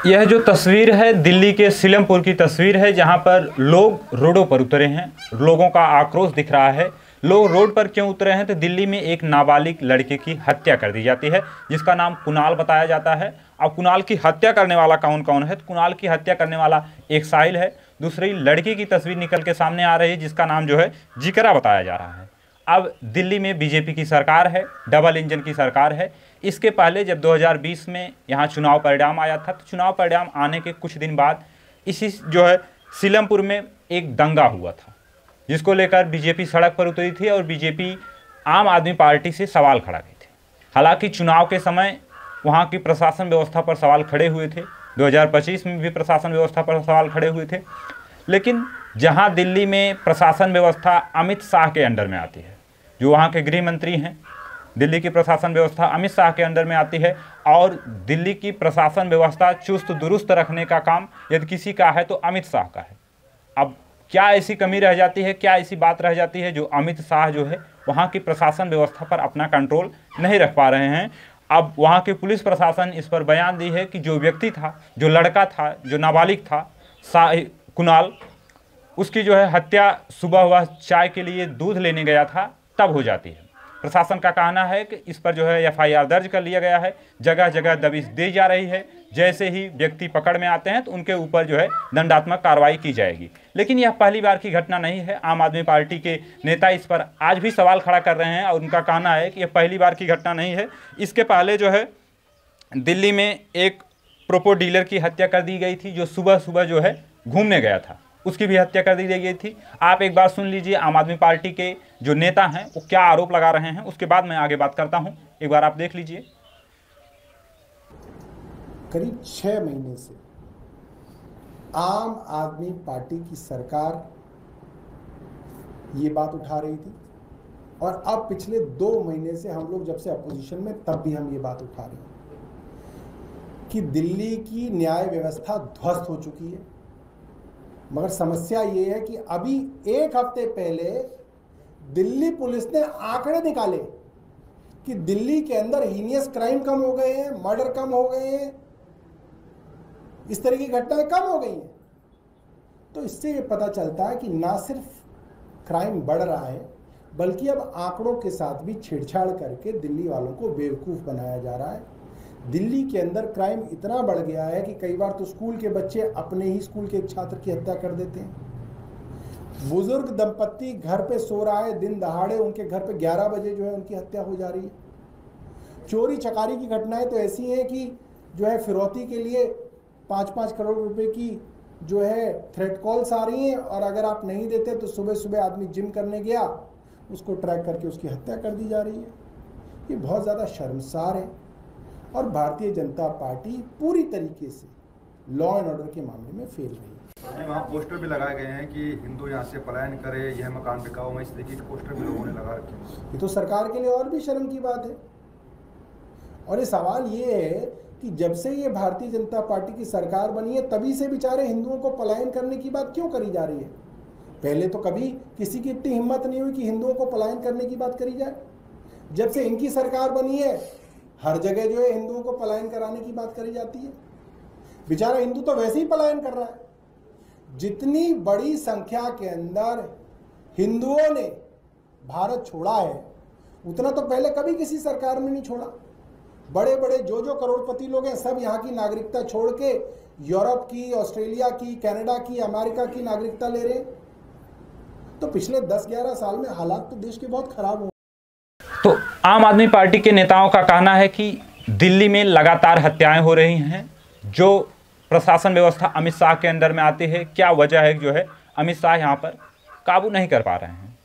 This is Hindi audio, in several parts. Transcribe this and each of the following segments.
यह जो तस्वीर है दिल्ली के सीलमपुर की तस्वीर है, जहां पर लोग रोडों पर उतरे हैं। लोगों का आक्रोश दिख रहा है। लोग रोड पर क्यों उतरे हैं? तो दिल्ली में एक नाबालिग लड़के की हत्या कर दी जाती है, जिसका नाम कुणाल बताया जाता है। अब कुणाल की हत्या करने वाला कौन कौन है? तो कुणाल की हत्या करने वाला एक साहिल है। दूसरी लड़की की तस्वीर निकल के सामने आ रही है, जिसका नाम जो है जिकरा बताया जा रहा है। अब दिल्ली में बीजेपी की सरकार है, डबल इंजन की सरकार है। इसके पहले जब 2020 में यहाँ चुनाव परिणाम आया था, तो चुनाव परिणाम आने के कुछ दिन बाद इसी जो है सीलमपुर में एक दंगा हुआ था, जिसको लेकर बीजेपी सड़क पर उतरी थी और बीजेपी आम आदमी पार्टी से सवाल खड़ा की थी। हालांकि चुनाव के समय वहाँ की प्रशासन व्यवस्था पर सवाल खड़े हुए थे। 2025 में भी प्रशासन व्यवस्था पर सवाल खड़े हुए थे। लेकिन जहाँ दिल्ली में प्रशासन व्यवस्था अमित शाह के अंडर में आती है, जो वहाँ के गृह मंत्री हैं, दिल्ली की प्रशासन व्यवस्था अमित शाह के अंडर में आती है। और दिल्ली की प्रशासन व्यवस्था चुस्त दुरुस्त रखने का काम यदि किसी का है तो अमित शाह का है। अब क्या ऐसी कमी रह जाती है, क्या ऐसी बात रह जाती है जो अमित शाह जो है वहाँ की प्रशासन व्यवस्था पर अपना कंट्रोल नहीं रख पा रहे हैं? अब वहाँ की पुलिस प्रशासन इस पर बयान दी है कि जो व्यक्ति था, जो लड़का था, जो नाबालिग था कुणाल, उसकी जो है हत्या सुबह वह चाय के लिए दूध लेने गया था तब हो जाती है। प्रशासन का कहना है कि इस पर जो है एफआईआर दर्ज कर लिया गया है। जगह जगह दबिश दी जा रही है। जैसे ही व्यक्ति पकड़ में आते हैं तो उनके ऊपर जो है दंडात्मक कार्रवाई की जाएगी। लेकिन यह पहली बार की घटना नहीं है। आम आदमी पार्टी के नेता इस पर आज भी सवाल खड़ा कर रहे हैं और उनका कहना है कि यह पहली बार की घटना नहीं है। इसके पहले जो है दिल्ली में एक प्रोपो डीलर की हत्या कर दी गई थी, जो सुबह सुबह जो है घूमने गया था, उसकी भी हत्या कर दी गई थी। आप एक बार सुन लीजिए आम आदमी पार्टी के जो नेता हैं वो क्या आरोप लगा रहे हैं, उसके बाद मैं आगे बात करता हूं। एक बार आप देख लीजिए। करीब 6 महीने से आम आदमी पार्टी की सरकार ये बात उठा रही थी और अब पिछले 2 महीने से हम लोग जब से अपोजिशन में, तब भी हम ये बात उठा रहे हैं कि दिल्ली की न्याय व्यवस्था ध्वस्त हो चुकी है। मगर समस्या ये है कि अभी 1 हफ्ते पहले दिल्ली पुलिस ने आंकड़े निकाले कि दिल्ली के अंदर हीनियस क्राइम कम हो गए हैं, मर्डर कम हो गए हैं, इस तरह की घटनाएं कम हो गई हैं। तो इससे ये पता चलता है कि ना सिर्फ क्राइम बढ़ रहा है, बल्कि अब आंकड़ों के साथ भी छेड़छाड़ करके दिल्ली वालों को बेवकूफ़ बनाया जा रहा है। दिल्ली के अंदर क्राइम इतना बढ़ गया है कि कई बार तो स्कूल के बच्चे अपने ही स्कूल के एक छात्र की हत्या कर देते हैं। बुजुर्ग दंपत्ति घर पे सो रहा है, दिन दहाड़े उनके घर पे 11 बजे जो है उनकी हत्या हो जा रही है। चोरी चकारी की घटनाएं तो ऐसी हैं कि जो है फिरौती के लिए 5-5 करोड़ रुपए की जो है थ्रेट कॉल्स आ रही हैं, और अगर आप नहीं देते तो सुबह सुबह आदमी जिम करने गया, उसको ट्रैक करके उसकी हत्या कर दी जा रही है। ये बहुत ज़्यादा शर्मसार है और भारतीय जनता पार्टी पूरी तरीके से लॉ एंड ऑर्डर के मामले में फेल रही है। वहाँ पोस्टर भी लगाए गए हैं कि हिंदू यहाँ से पलायन करे, यह मकान बिकाओ में, इस तरीके के पोस्टर भी लोगों ने लगा रखे हैं। ये तो सरकार के लिए और भी शर्म की बात है। और ये सवाल ये है कि जब से ये भारतीय जनता पार्टी की सरकार बनी है, तभी से बेचारे हिंदुओं को पलायन करने की बात क्यों करी जा रही है? पहले तो कभी किसी की इतनी हिम्मत नहीं हुई कि हिंदुओं को पलायन करने की बात करी जाए। जब से इनकी सरकार बनी है, हर जगह जो है हिंदुओं को पलायन कराने की बात करी जाती है। बेचारा हिंदू तो वैसे ही पलायन कर रहा है। जितनी बड़ी संख्या के अंदर हिंदुओं ने भारत छोड़ा है, उतना तो पहले कभी किसी सरकार में नहीं छोड़ा। बड़े बड़े जो करोड़पति लोग हैं, सब यहाँ की नागरिकता छोड़ के यूरोप की, ऑस्ट्रेलिया की, कनाडा की, अमेरिका की नागरिकता ले रहे हैं। तो पिछले 10-11 साल में हालात तो देश के बहुत खराब हो। तो आम आदमी पार्टी के नेताओं का कहना है कि दिल्ली में लगातार हत्याएं हो रही हैं, जो प्रशासन व्यवस्था अमित शाह के अंदर में आती है। क्या वजह है जो है अमित शाह यहाँ पर काबू नहीं कर पा रहे हैं?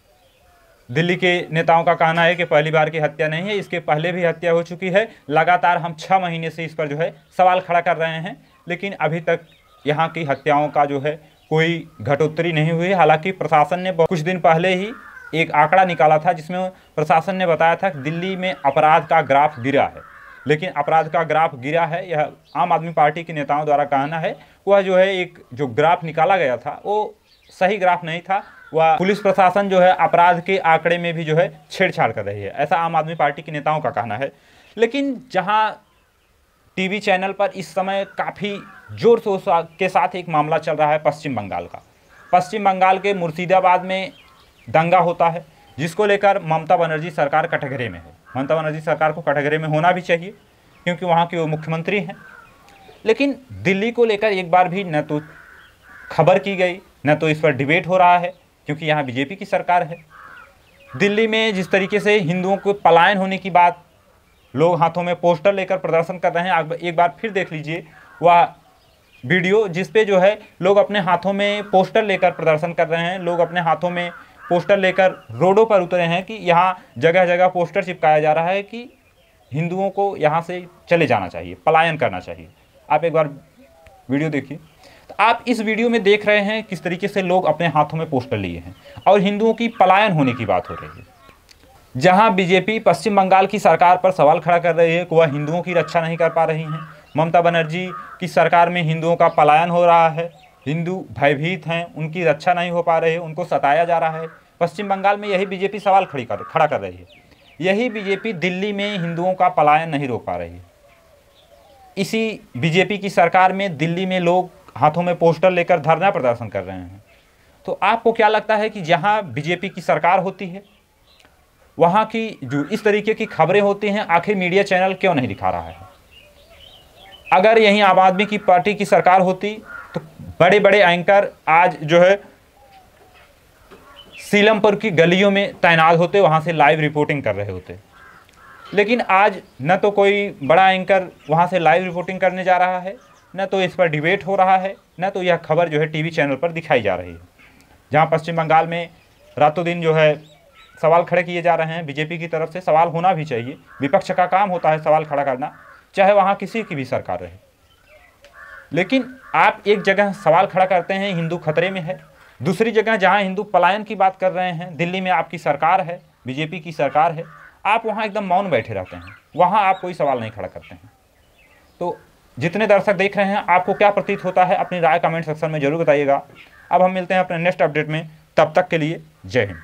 दिल्ली के नेताओं का कहना है कि पहली बार की हत्या नहीं है, इसके पहले भी हत्या हो चुकी है। लगातार हम 6 महीने से इस पर जो है सवाल खड़ा कर रहे हैं, लेकिन अभी तक यहाँ की हत्याओं का जो है कोई घटोत्तरी नहीं हुई। हालांकि प्रशासन ने कुछ दिन पहले ही एक आंकड़ा निकाला था, जिसमें प्रशासन ने बताया था कि दिल्ली में अपराध का ग्राफ गिरा है। लेकिन अपराध का ग्राफ गिरा है, यह आम आदमी पार्टी के नेताओं द्वारा कहना है। वह जो है एक जो ग्राफ निकाला गया था वो सही ग्राफ नहीं था। वह पुलिस प्रशासन जो है अपराध के आंकड़े में भी जो है छेड़छाड़ कर रही है, ऐसा आम आदमी पार्टी के नेताओं का कहना है। लेकिन जहां टीवी चैनल पर इस समय काफ़ी जोर शोर के साथ एक मामला चल रहा है पश्चिम बंगाल का। पश्चिम बंगाल के मुर्शिदाबाद में दंगा होता है, जिसको लेकर ममता बनर्जी सरकार कटघरे में है। ममता बनर्जी सरकार को कटघरे में होना भी चाहिए, क्योंकि वहाँ की वो मुख्यमंत्री हैं। लेकिन दिल्ली को लेकर एक बार भी न तो खबर की गई, न तो इस पर डिबेट हो रहा है, क्योंकि यहाँ बीजेपी की सरकार है। दिल्ली में जिस तरीके से हिंदुओं को पलायन होने की बात, लोग हाथों में पोस्टर लेकर प्रदर्शन कर रहे हैं। आप एक बार फिर देख लीजिए वह वीडियो, जिस पे जो है लोग अपने हाथों में पोस्टर लेकर प्रदर्शन कर रहे हैं। लोग अपने हाथों में पोस्टर लेकर रोडों पर उतरे हैं कि यहाँ जगह जगह पोस्टर चिपकाया जा रहा है कि हिंदुओं को यहाँ से चले जाना चाहिए, पलायन करना चाहिए। आप एक बार वीडियो देखिए। तो आप इस वीडियो में देख रहे हैं किस तरीके से लोग अपने हाथों में पोस्टर लिए हैं और हिंदुओं की पलायन होने की बात हो रही है। जहां बीजेपी पश्चिम बंगाल की सरकार पर सवाल खड़ा कर रही है कि वह हिंदुओं की रक्षा नहीं कर पा रही हैं। ममता बनर्जी की सरकार में हिंदुओं का पलायन हो रहा है, हिंदू भयभीत हैं, उनकी रक्षा नहीं हो पा रही है, उनको सताया जा रहा है। पश्चिम बंगाल में यही बीजेपी सवाल खड़ा कर रही है। यही बीजेपी दिल्ली में हिंदुओं का पलायन नहीं रोक पा रही है। इसी बीजेपी की सरकार में दिल्ली में लोग हाथों में पोस्टर लेकर धरना प्रदर्शन कर रहे हैं। तो आपको क्या लगता है कि जहां बीजेपी की सरकार होती है, वहां की जो इस तरीके की खबरें होती हैं, आखिर मीडिया चैनल क्यों नहीं दिखा रहा है? अगर यहीं आम आदमी की पार्टी की सरकार होती तो बड़े बड़े एंकर आज जो है सीलमपुर की गलियों में तैनात होते, वहां से लाइव रिपोर्टिंग कर रहे होते। लेकिन आज न तो कोई बड़ा एंकर वहां से लाइव रिपोर्टिंग करने जा रहा है, न तो इस पर डिबेट हो रहा है, न तो यह खबर जो है टीवी चैनल पर दिखाई जा रही है। जहां पश्चिम बंगाल में रातों दिन जो है सवाल खड़े किए जा रहे हैं बीजेपी की तरफ से। सवाल होना भी चाहिए, विपक्ष का काम होता है सवाल खड़ा करना, चाहे वहाँ किसी की भी सरकार रहे। लेकिन आप एक जगह सवाल खड़ा करते हैं हिंदू खतरे में है, दूसरी जगह जहाँ हिंदू पलायन की बात कर रहे हैं, दिल्ली में आपकी सरकार है, बीजेपी की सरकार है, आप वहाँ एकदम मौन बैठे रहते हैं, वहाँ आप कोई सवाल नहीं खड़ा करते हैं। तो जितने दर्शक देख रहे हैं, आपको क्या प्रतीत होता है? अपनी राय कमेंट सेक्शन में जरूर बताइएगा। अब हम मिलते हैं अपने नेक्स्ट अपडेट में, तब तक के लिए जय हिंद।